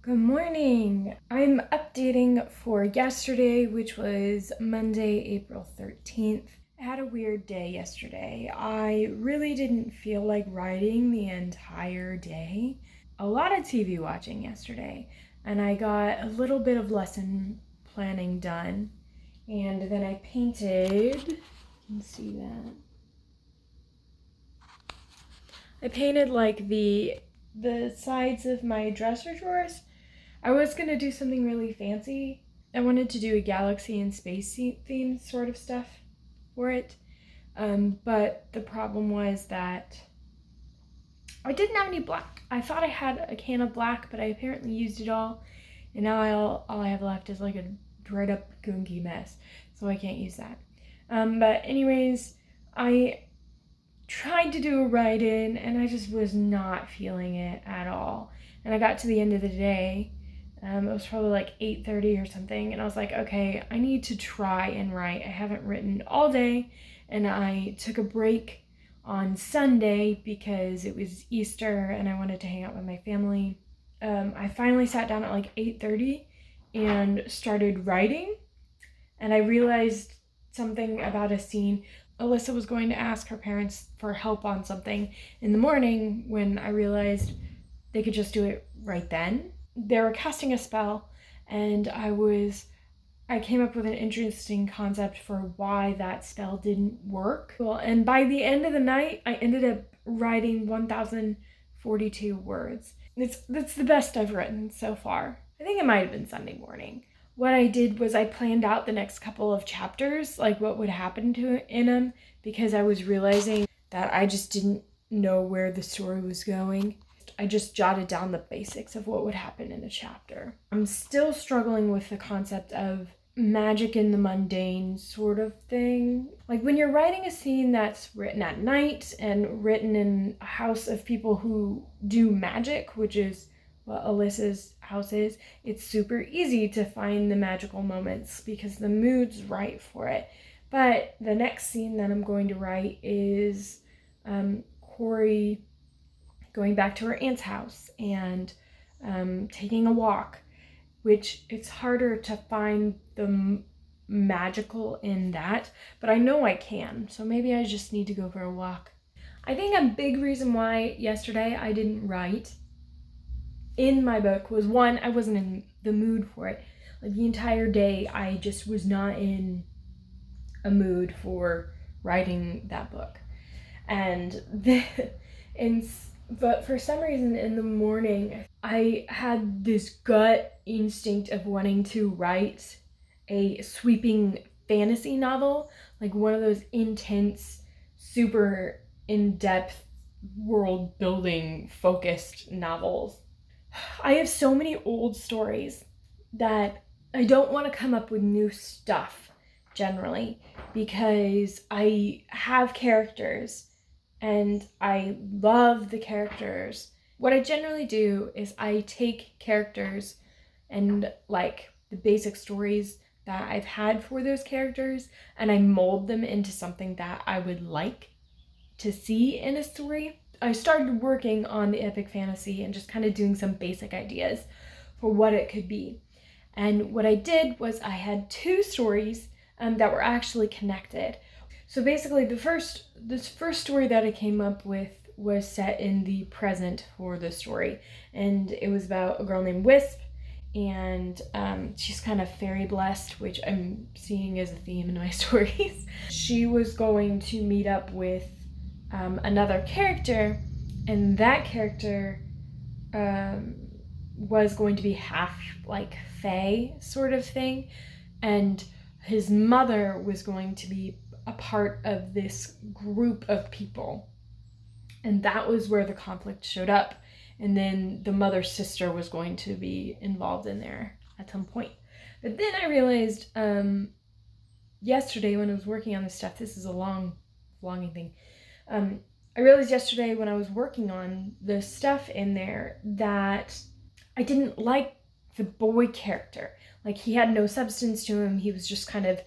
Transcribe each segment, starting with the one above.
Good morning. I'm updating for yesterday, which was Monday, April 13th. I had a weird day yesterday. I really didn't feel like writing the entire day. A lot of TV watching yesterday, and I got a little bit of lesson planning done. And then I painted. You can see that. I painted like the sides of my dresser drawers. I was gonna do something really fancy. I wanted to do a galaxy and space theme sort of stuff for it. But the problem was that I didn't have any black. I thought I had a can of black, but I apparently used it all. And now all I have left is like a dried up gunky mess. So I can't use that. But anyways, I tried to do a write-in and I just was not feeling it at all. And I got to the end of the day. It was probably like 8:30 or something, and I was like, okay, I need to try and write. I haven't written all day, and I took a break on Sunday because it was Easter and I wanted to hang out with my family. I finally sat down at like 8:30 and started writing, and I realized something about a scene. Alyssa was going to ask her parents for help on something in the morning when I realized they could just do it right then. They were casting a spell, and I came up with an interesting concept for why that spell didn't work. Well, and by the end of the night, I ended up writing 1,042 words. That's the best I've written so far. I think it might have been Sunday morning. What I did was I planned out the next couple of chapters, like what would happen in them, because I was realizing that I just didn't know where the story was going. I just jotted down the basics of what would happen in a chapter. I'm still struggling with the concept of magic in the mundane sort of thing. Like when you're writing a scene that's written at night and written in a house of people who do magic, which is what Alyssa's house is, it's super easy to find the magical moments because the mood's right for it. But the next scene that I'm going to write is Corey going back to her aunt's house and taking a walk, which it's harder to find the magical in that, but I know I can, so maybe I just need to go for a walk. I think a big reason why yesterday I didn't write in my book was, one, I wasn't in the mood for it. Like the entire day I just was not in a mood for writing that book. But for some reason in the morning, I had this gut instinct of wanting to write a sweeping fantasy novel, like one of those intense, super in-depth, world-building focused novels. I have so many old stories that I don't want to come up with new stuff generally because I have characters and I love the characters. What I generally do is I take characters and like the basic stories that I've had for those characters and I mold them into something that I would like to see in a story. I started working on the epic fantasy and just kind of doing some basic ideas for what it could be. And what I did was I had two stories that were actually connected. So basically, this first story that I came up with was set in the present for the story, and it was about a girl named Wisp, and she's kind of fairy blessed, which I'm seeing as a theme in my stories. She was going to meet up with another character, and that character was going to be half like fae sort of thing, and his mother was going to be a part of this group of people. And that was where the conflict showed up. And then the mother's sister was going to be involved in there at some point. But then I realized yesterday when I was working on this stuff, this is a long vlogging thing. I realized yesterday when I was working on the stuff in there that I didn't like the boy character. Like he had no substance to him. He was just kind of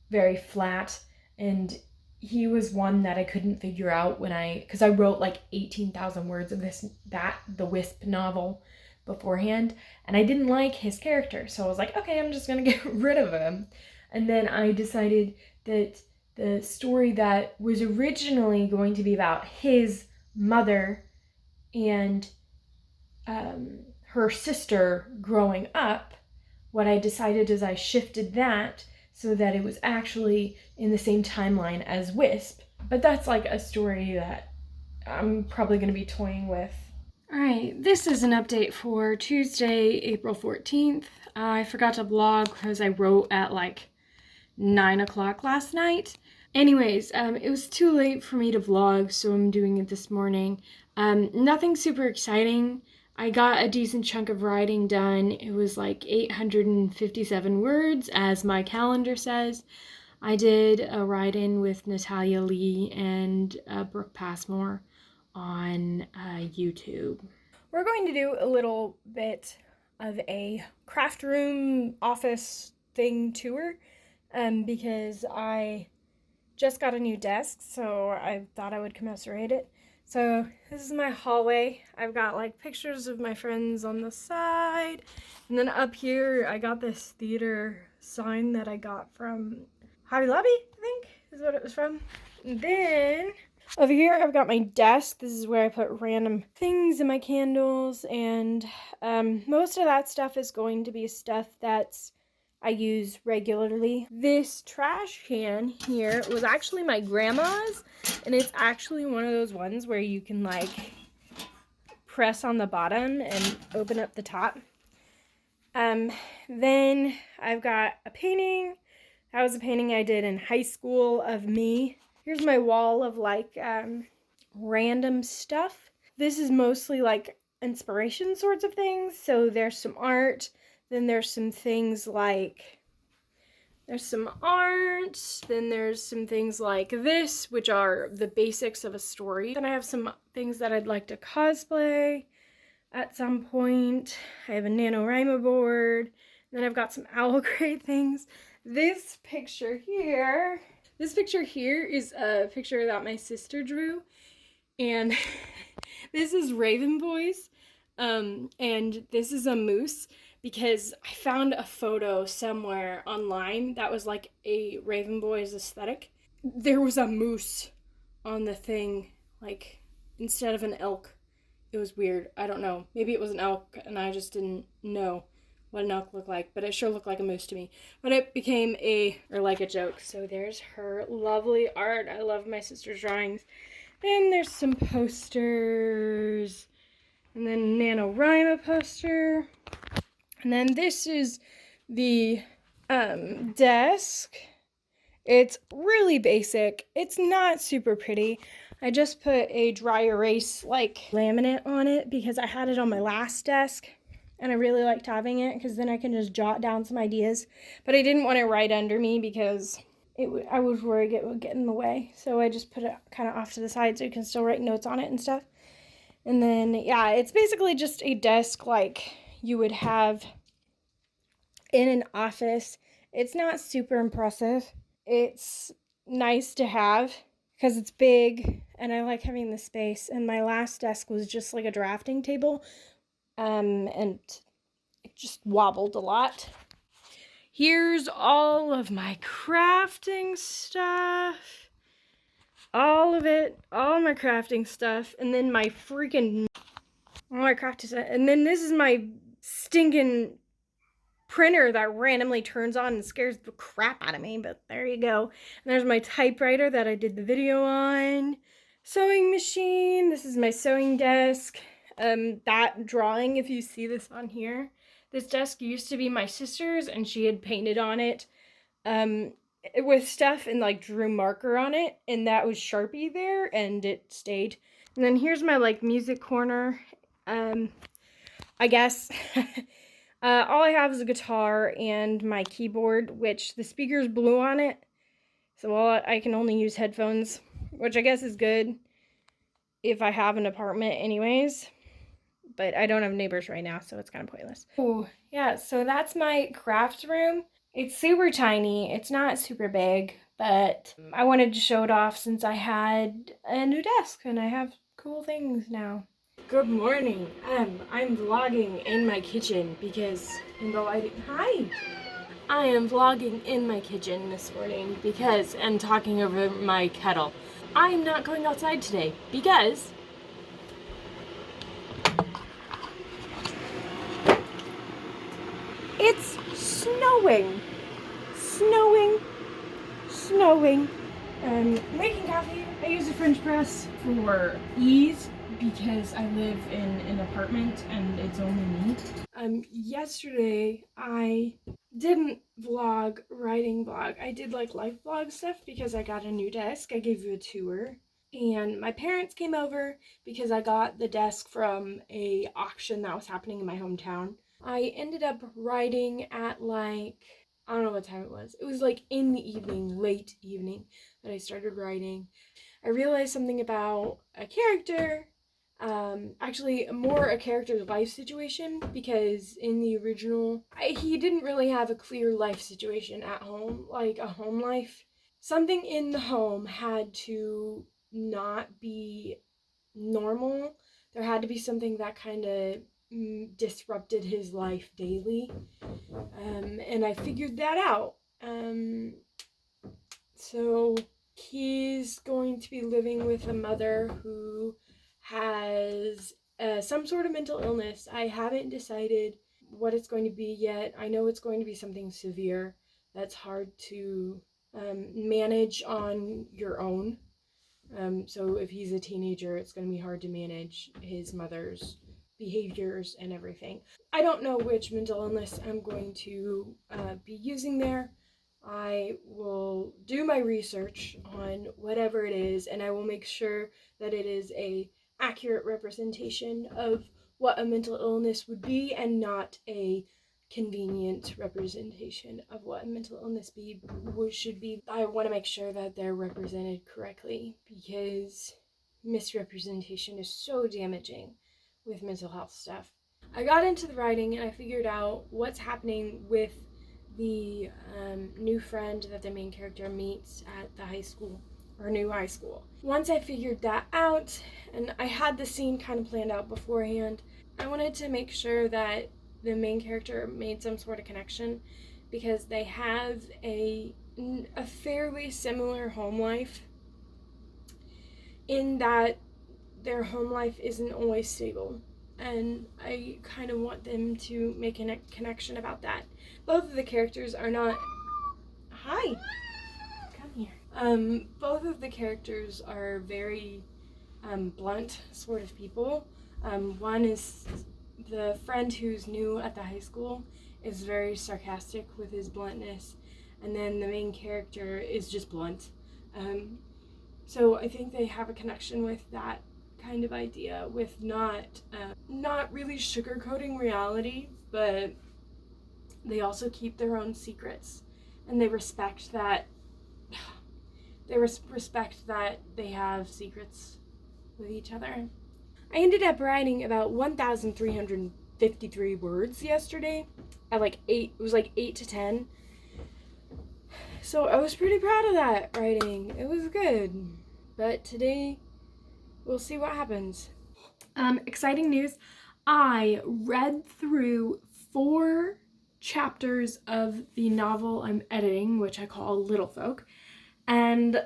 very flat, and he was one that I couldn't figure out because I wrote like 18,000 words of the Wisp novel beforehand, and I didn't like his character, so I was like, okay, I'm just gonna get rid of him. And then I decided that the story that was originally going to be about his mother and her sister growing up, what I decided is I shifted that so that it was actually in the same timeline as Wisp. But that's like a story that I'm probably going to be toying with. Alright, this is an update for Tuesday, April 14th. I forgot to vlog because I wrote at like 9 o'clock last night. Anyways, it was too late for me to vlog, so I'm doing it this morning. Nothing super exciting. I got a decent chunk of writing done. It was like 857 words, as my calendar says. I did a write-in with Natalia Lee and Brooke Passmore on YouTube. We're going to do a little bit of a craft room office thing tour because I just got a new desk, so I thought I would commiserate it. So this is my hallway. I've got like pictures of my friends on the side, and then up here I got this theater sign that I got from Hobby Lobby, I think is what it was from. And then over here I've got my desk. This is where I put random things in my candles, and most of that stuff is going to be stuff that's I use regularly. This trash can here was actually my grandma's, and it's actually one of those ones where you can like press on the bottom and open up the top. Then I've got a painting. That was a painting I did in high school of me. Here's my wall of like random stuff. This is mostly like inspiration sorts of things. So there's some art. Then there's some things like, there's some art, then there's some things like this, which are the basics of a story. Then I have some things that I'd like to cosplay at some point. I have a NaNoWriMo board. Then I've got some Owl Crate things. This picture here is a picture that my sister drew. And this is Raven Boys. And this is a moose, because I found a photo somewhere online that was like a Raven Boys aesthetic. There was a moose on the thing, like instead of an elk. It was weird. I don't know. Maybe it was an elk and I just didn't know what an elk looked like, but it sure looked like a moose to me. But it became like a joke. So there's her lovely art. I love my sister's drawings. Then there's some posters. And then NaNoWriMo poster. And then this is the desk. It's really basic. It's not super pretty. I just put a dry erase like laminate on it because I had it on my last desk and I really liked having it because then I can just jot down some ideas. But I didn't want it right under me because I was worried it would get in the way. So I just put it kind of off to the side so you can still write notes on it and stuff. And then, yeah, it's basically just a desk like you would have in an office. It's not super impressive. It's nice to have because it's big and I like having the space. And my last desk was just like a drafting table, and it just wobbled a lot. Here's all of my crafting stuff. All of it, all my crafting stuff, and then my freaking, all my crafting stuff, and then this is my stinking printer that randomly turns on and scares the crap out of me, but there you go. And there's my typewriter that I did the video on. Sewing machine, this is my sewing desk. That drawing, if you see this on here, this desk used to be my sister's and she had painted on it. With stuff and like drew marker on it, and that was Sharpie there and it stayed. And then here's my like music corner. I guess all I have is a guitar and my keyboard, which the speakers blew on it, so I can only use headphones, which I guess is good if I have an apartment anyways, but I don't have neighbors right now, so it's kind of pointless. Oh yeah, so that's my craft room. It's super tiny. It's not super big, but I wanted to show it off since I had a new desk and I have cool things now. Good morning. I'm vlogging in my kitchen because in the lighting. Hi. I am vlogging in my kitchen this morning because and talking over my kettle. I'm not going outside today because it's snowing. Snowing. Making coffee. I use a French press for ease because I live in an apartment and it's only me. Yesterday I didn't writing vlog. I did like life vlog stuff because I got a new desk. I gave you a tour. And my parents came over because I got the desk from a auction that was happening in my hometown. I ended up writing at I don't know what time it was. It was like in the evening, late evening, that I started writing. I realized something about a character, actually more a character's life situation, because in the original, he didn't really have a clear life situation at home, like a home life. Something in the home had to not be normal. There had to be something that kind of disrupted his life daily. And I figured that out. So he's going to be living with a mother who has some sort of mental illness. I haven't decided what it's going to be yet. I know it's going to be something severe that's hard to manage on your own. So if he's a teenager, it's going to be hard to manage his mother's behaviors and everything. I don't know which mental illness I'm going to be using there. I will do my research on whatever it is, and I will make sure that it is a accurate representation of what a mental illness would be and not a convenient representation of what a mental illness should be. I want to make sure that they're represented correctly because misrepresentation is so damaging with mental health stuff. I got into the writing and I figured out what's happening with the new friend that the main character meets at the high school, or new high school. Once I figured that out, and I had the scene kind of planned out beforehand, I wanted to make sure that the main character made some sort of connection because they have a fairly similar home life in that their home life isn't always stable. And I kind of want them to make a connection about that. Both of the characters are not. Hi! Come here. Both of the characters are very blunt sort of people. One is the friend who's new at the high school is very sarcastic with his bluntness, and then the main character is just blunt. So I think they have a connection with that kind of idea, with not really sugarcoating reality, but they also keep their own secrets, and they respect that. Respect that they have secrets with each other. I ended up writing about 1,353 words yesterday. At like 8, it was like 8 to 10. So I was pretty proud of that writing. It was good. But today, we'll see what happens. Exciting news. I read through 4 chapters of the novel I'm editing, which I call Little Folk. And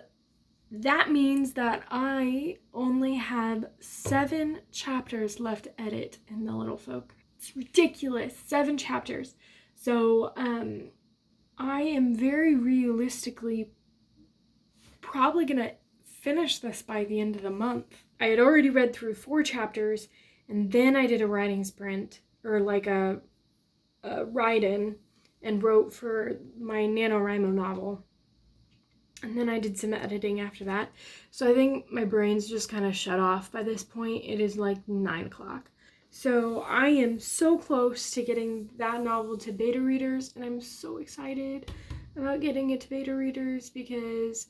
that means that I only have 7 chapters left to edit in the Little Folk. It's ridiculous. 7 chapters. So, I am very realistically probably gonna finish this by the end of the month. I had already read through 4 chapters, and then I did a writing sprint, or like a write-in, and wrote for my NaNoWriMo novel. And then I did some editing after that. So I think my brain's just kind of shut off by this point. It is like 9 o'clock. So I am so close to getting that novel to beta readers, and I'm so excited about getting it to beta readers because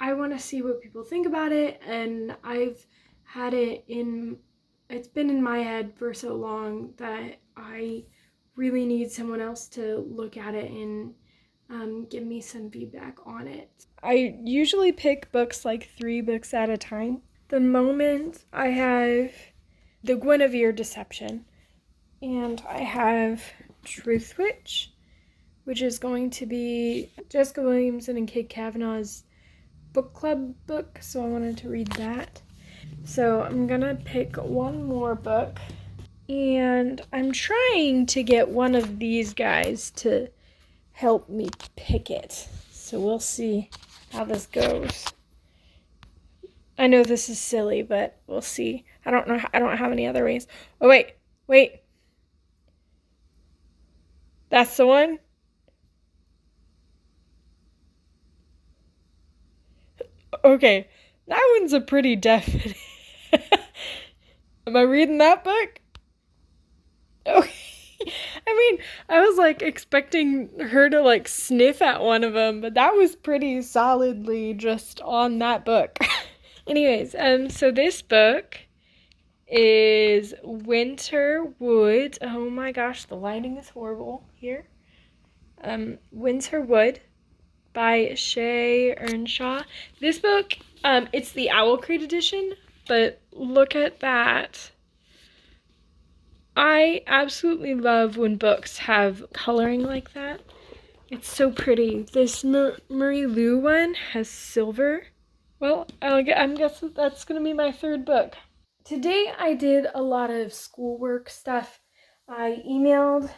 I want to see what people think about it, and I've had it's been in my head for so long that I really need someone else to look at it and give me some feedback on it. I usually pick books like 3 books at a time. The moment I have The Guinevere Deception. And I have Truthwitch, which is going to be Jessica Williamson and Kate Kavanaugh's book club book, so I wanted to read that. So I'm gonna pick one more book, and I'm trying to get one of these guys to help me pick it. So we'll see how this goes. I know this is silly, but we'll see. I don't know. I don't have any other ways. Oh, wait. That's the one? Okay, that one's a pretty definite. Am I reading that book? Okay. I mean, I was like expecting her to like sniff at one of them, but that was pretty solidly just on that book. Anyways, so this book is Winter Wood. Oh my gosh, the lighting is horrible here. Winter Wood by Shay Earnshaw. This book, it's the Owl Crate edition, but look at that. I absolutely love when books have coloring like that. It's so pretty. This Marie Lu one has silver. Well, I'm guessing that's going to be my third book. Today I did a lot of schoolwork stuff. I emailed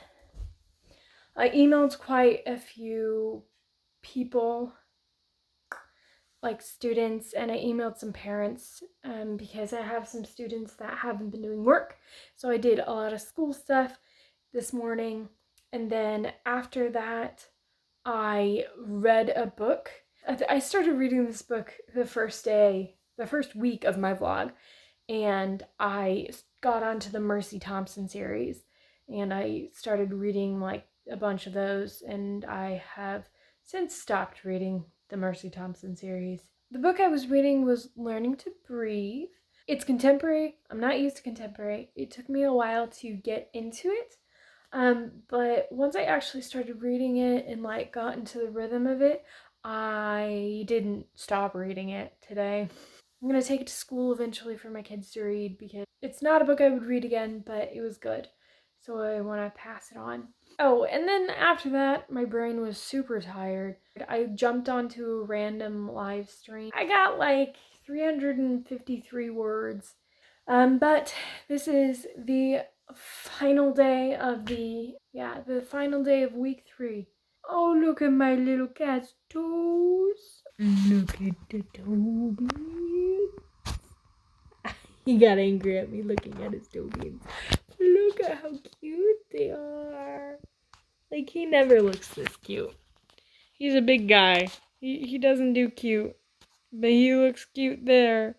quite a few people, like students, and I emailed some parents because I have some students that haven't been doing work. So I did a lot of school stuff this morning, and then after that I read a book. I started reading this book the first week of my vlog, and I got onto the Mercy Thompson series, and I started reading like a bunch of those, and I have since stopped reading the Mercy Thompson series. The book I was reading was Learning to Breathe. It's contemporary. I'm not used to contemporary. It took me a while to get into it. But once I actually started reading it and like got into the rhythm of it, I didn't stop reading it today. I'm gonna take it to school eventually for my kids to read because it's not a book I would read again, but it was good. So I want to pass it on. Oh, and then after that, my brain was super tired. I jumped onto a random live stream. I got like 353 words. But this is the final day of the final day of week 3. Oh, look at my little cat's toes. Look at the toe. He got angry at me looking at his toe beans. Look at how cute they are. Like, he never looks this cute. He's a big guy. He doesn't do cute. But he looks cute there.